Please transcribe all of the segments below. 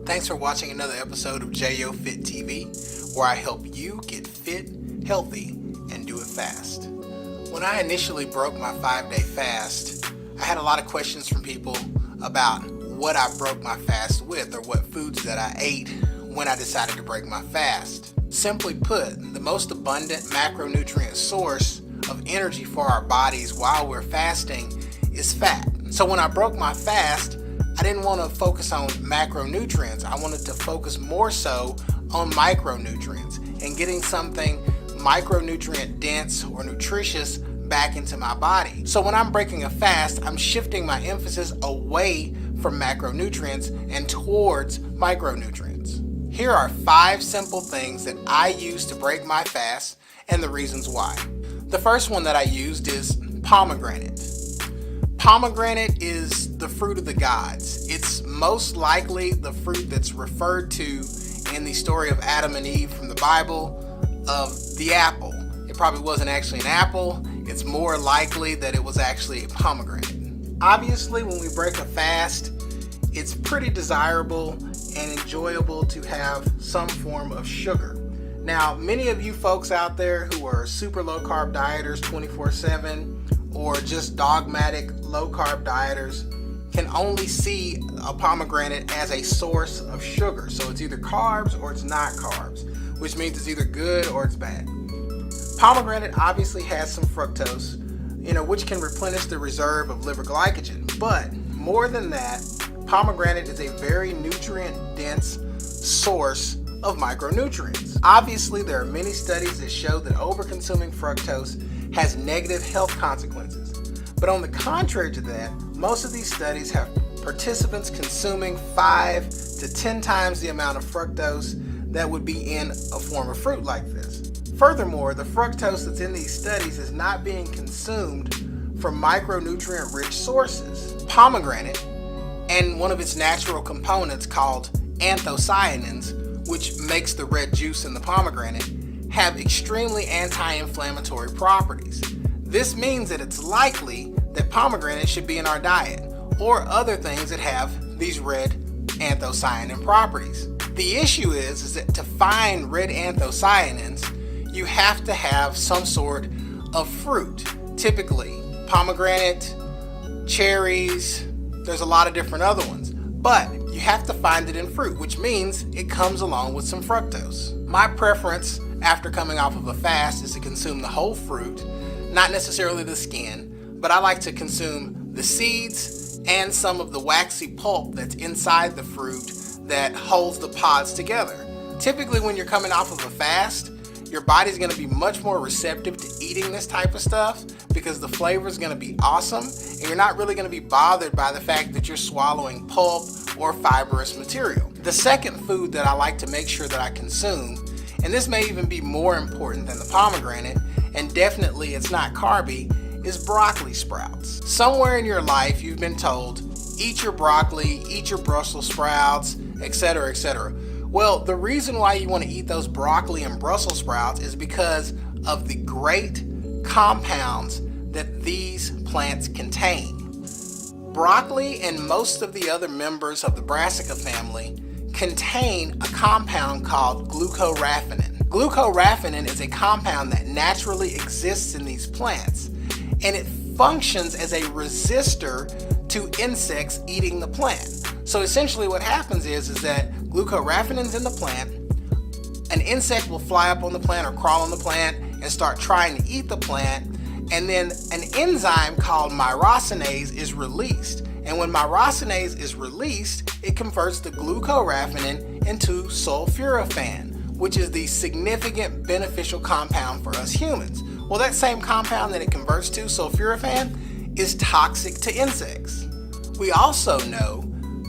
Thanks for watching another episode of JO Fit TV, where I help you get fit, healthy, and do it fast. When I initially broke my 5-day fast, I had a lot of questions from people about what I broke my fast with or what foods that I ate when I decided to break my fast. Simply put, the most abundant macronutrient source of energy for our bodies while we're fasting is fat. So when I broke my fast, I didn't want to focus on macronutrients. I wanted to focus more so on micronutrients and getting something micronutrient dense or nutritious back into my body. So when I'm breaking a fast, I'm shifting my emphasis away from macronutrients and towards micronutrients. Here are 5 simple things that I use to break my fast and the reasons why. The first one that I used is pomegranate. Pomegranate is the fruit of the gods. It's most likely the fruit that's referred to in the story of Adam and Eve from the Bible of the apple. It probably wasn't actually an apple. It's more likely that it was actually a pomegranate. Obviously, when we break a fast, it's pretty desirable and enjoyable to have some form of sugar. Now, many of you folks out there who are super low carb dieters 24/7 or just dogmatic low carb dieters can only see a pomegranate as a source of sugar. So it's either carbs or it's not carbs, which means it's either good or it's bad. Pomegranate obviously has some fructose, which can replenish the reserve of liver glycogen. But more than that, pomegranate is a very nutrient-dense source of micronutrients. Obviously, there are many studies that show that overconsuming fructose has negative health consequences. But on the contrary to that, most of these studies have participants consuming 5 to 10 times the amount of fructose that would be in a form of fruit like this. Furthermore, the fructose that's in these studies is not being consumed from micronutrient-rich sources. Pomegranate and one of its natural components called anthocyanins, which makes the red juice in the pomegranate, have extremely anti-inflammatory properties. This means that it's likely that pomegranate should be in our diet or other things that have these red anthocyanin properties. The issue is that to find red anthocyanins, you have to have some sort of fruit. Typically, pomegranate, cherries, there's a lot of different other ones. But you have to find it in fruit, which means it comes along with some fructose. My preference after coming off of a fast is to consume the whole fruit, not necessarily the skin, but I like to consume the seeds and some of the waxy pulp that's inside the fruit that holds the pods together. Typically, when you're coming off of a fast, your body's going to be much more receptive to eating this type of stuff because the flavor is going to be awesome and you're not really going to be bothered by the fact that you're swallowing pulp or fibrous material. The second food that I like to make sure that I consume, and this may even be more important than the pomegranate, and definitely it's not carby, is broccoli sprouts. Somewhere in your life you've been told, eat your broccoli, eat your Brussels sprouts, etc., etc. Well, the reason why you want to eat those broccoli and Brussels sprouts is because of the great compounds that these plants contain. Broccoli and most of the other members of the Brassica family contain a compound called glucoraphanin. Glucoraphanin is a compound that naturally exists in these plants, and it functions as a resistor to insects eating the plant. So essentially what happens is that glucoraphanin's in the plant, an insect will fly up on the plant or crawl on the plant and start trying to eat the plant, and then an enzyme called myrosinase is released. And when myrosinase is released, it converts the glucoraphanin into sulphurophane, which is the significant beneficial compound for us humans. Well, that same compound that it converts to, sulphurophane, is toxic to insects. We also know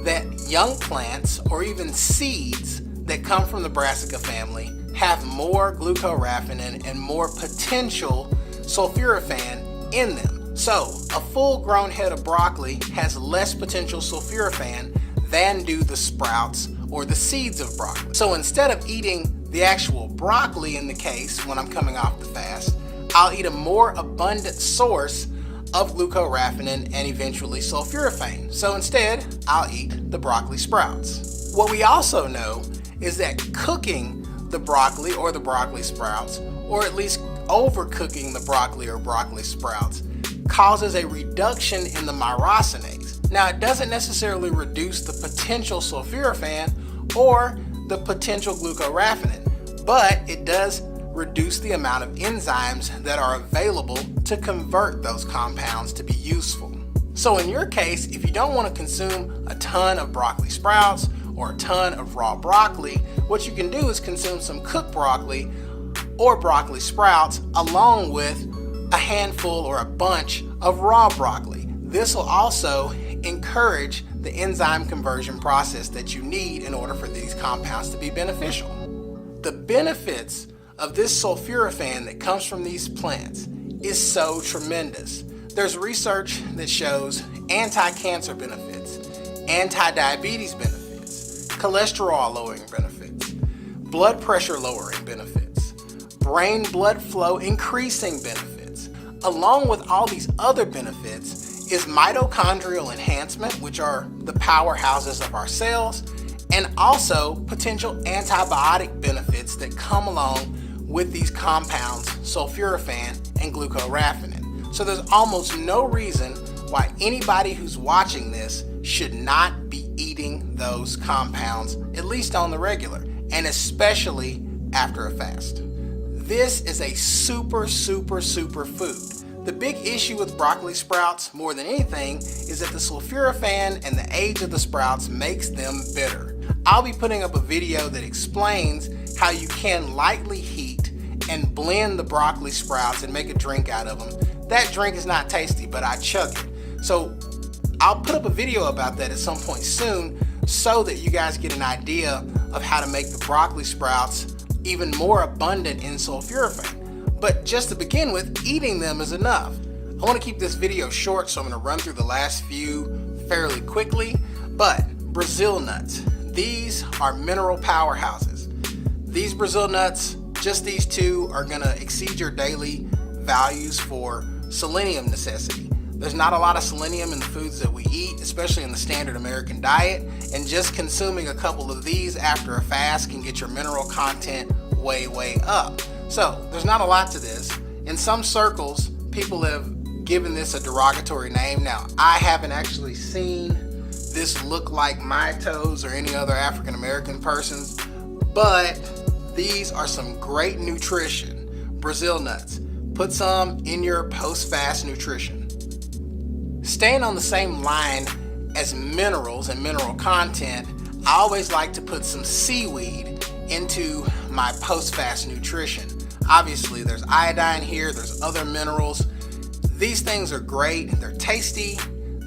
that young plants or even seeds that come from the Brassica family have more glucoraphanin and more potential sulphurophane in them. So a full-grown head of broccoli has less potential sulphurophane than do the sprouts or the seeds of broccoli. So instead of eating the actual broccoli in the case when I'm coming off the fast, I'll eat a more abundant source of glucoraphanin and eventually sulphurophane. So instead, I'll eat the broccoli sprouts. What we also know is that cooking the broccoli or the broccoli sprouts, or at least overcooking the broccoli or broccoli sprouts, causes a reduction in the myrosinase. Now, it doesn't necessarily reduce the potential sulphurophane or the potential glucoraphanin, but it does reduce the amount of enzymes that are available to convert those compounds to be useful. So in your case, if you don't want to consume a ton of broccoli sprouts or a ton of raw broccoli, what you can do is consume some cooked broccoli or broccoli sprouts along with a handful or a bunch of raw broccoli. This will also encourage the enzyme conversion process that you need in order for these compounds to be beneficial. The benefits of this sulphurophane that comes from these plants is so tremendous. There's research that shows anti-cancer benefits, anti-diabetes benefits, cholesterol lowering benefits, blood pressure lowering benefits, brain blood flow increasing benefits. Along with all these other benefits is mitochondrial enhancement, which are the powerhouses of our cells, and also potential antibiotic benefits that come along with these compounds, sulphurophane and glucoraphanin. So there's almost no reason why anybody who's watching this should not be eating those compounds, at least on the regular, and especially after a fast. This is a super food. The big issue with broccoli sprouts, more than anything, is that the sulphurophane and the age of the sprouts makes them bitter. I'll be putting up a video that explains how you can lightly heat and blend the broccoli sprouts and make a drink out of them. That drink is not tasty, but I chug it. So I'll put up a video about that at some point soon so that you guys get an idea of how to make the broccoli sprouts even more abundant in sulphurophane. But just to begin with, eating them is enough. I want to keep this video short, so I'm going to run through the last few fairly quickly. But Brazil nuts, these are mineral powerhouses. These Brazil nuts, just these two, are going to exceed your daily values for selenium necessity. There's not a lot of selenium in the foods that we eat, especially in the standard American diet, and just consuming a couple of these after a fast can get your mineral content way up. So there's not a lot to this. In some circles, people have given this a derogatory name. Now, I haven't actually seen this look like my toes or any other African American person's, but these are some great nutrition. Brazil nuts. Put some in your post-fast nutrition. Staying on the same line as minerals and mineral content, I always like to put some seaweed into my post-fast nutrition. Obviously, there's iodine here, there's other minerals. These things are great, they're tasty,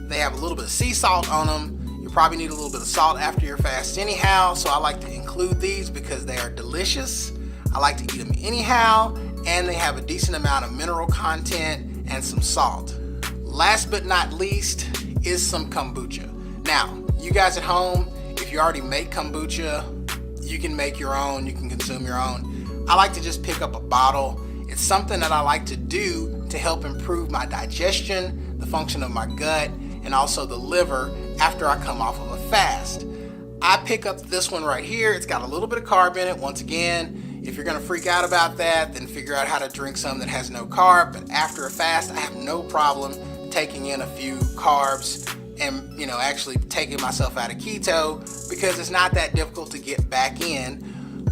they have a little bit of sea salt on them. You probably need a little bit of salt after your fast anyhow, so I like to include these because they are delicious. I like to eat them anyhow, and they have a decent amount of mineral content and some salt. Last but not least is some kombucha. Now, you guys at home, if you already make kombucha, you can make your own, you can consume your own. I like to just pick up a bottle. It's something that I like to do to help improve my digestion, the function of my gut, and also the liver after I come off of a fast. I pick up this one right here. It's got a little bit of carb in it. Once again, if you're gonna freak out about that, then figure out how to drink some that has no carb. But after a fast, I have no problem taking in a few carbs and actually taking myself out of keto, because it's not that difficult to get back in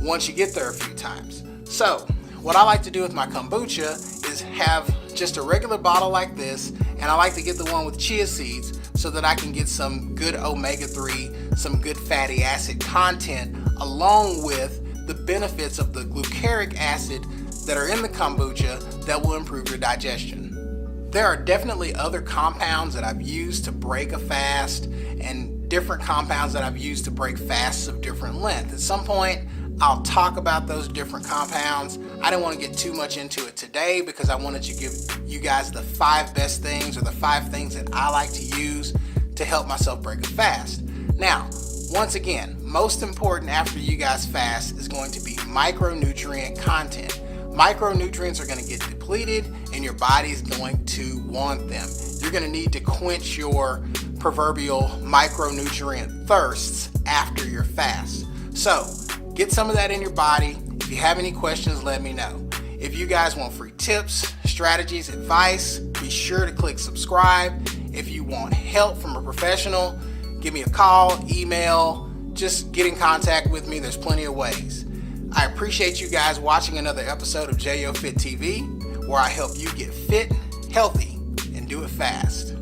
once you get there a few times. So what I like to do with my kombucha is have just a regular bottle like this, and I like to get the one with chia seeds so that I can get some good omega-3, some good fatty acid content, along with the benefits of the glucaric acid that are in the kombucha that will improve your digestion. There are definitely other compounds that I've used to break a fast, and different compounds that I've used to break fasts of different length. At some point, I'll talk about those different compounds. I didn't want to get too much into it today because I wanted to give you guys the 5 best things, or the 5 things that I like to use to help myself break a fast. Now, once again, most important after you guys fast is going to be micronutrient content. micronutrients are going to get depleted and your body's going to want them. You're going to need to quench your proverbial micronutrient thirsts after your fast. So get some of that in your body. If you have any questions, let me know. If you guys want free tips, strategies, advice, be sure to click subscribe. If you want help from a professional, give me a call, email, just get in contact with me. There's plenty of ways. I appreciate you guys watching another episode of JO Fit TV, where I help you get fit, healthy, and do it fast.